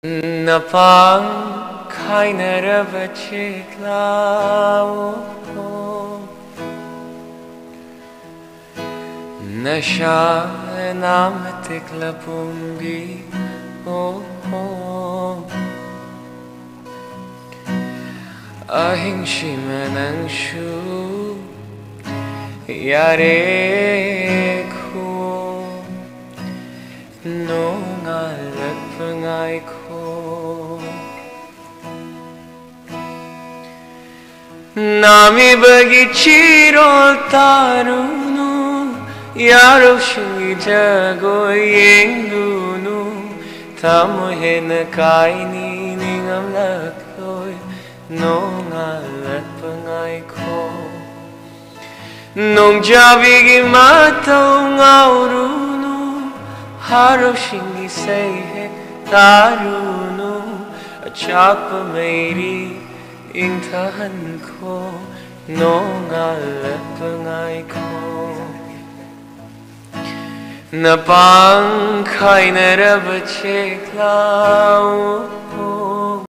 Napang kainarava chiklao Nasha namatikla pumbi Ahing shimanang shu Yare ko Nung alat pangay ko Nami bagi chirol tarunu Yaro shingi jago yengdunu Tamu hena kaini ningam lakloy Nung alat pangay ko Nung jabigi mataw ngaurunu Haro shingi sayhe tarunu Achakpa mayri Ingtahan ko nung alat pangay ko Napang kainarava chiklao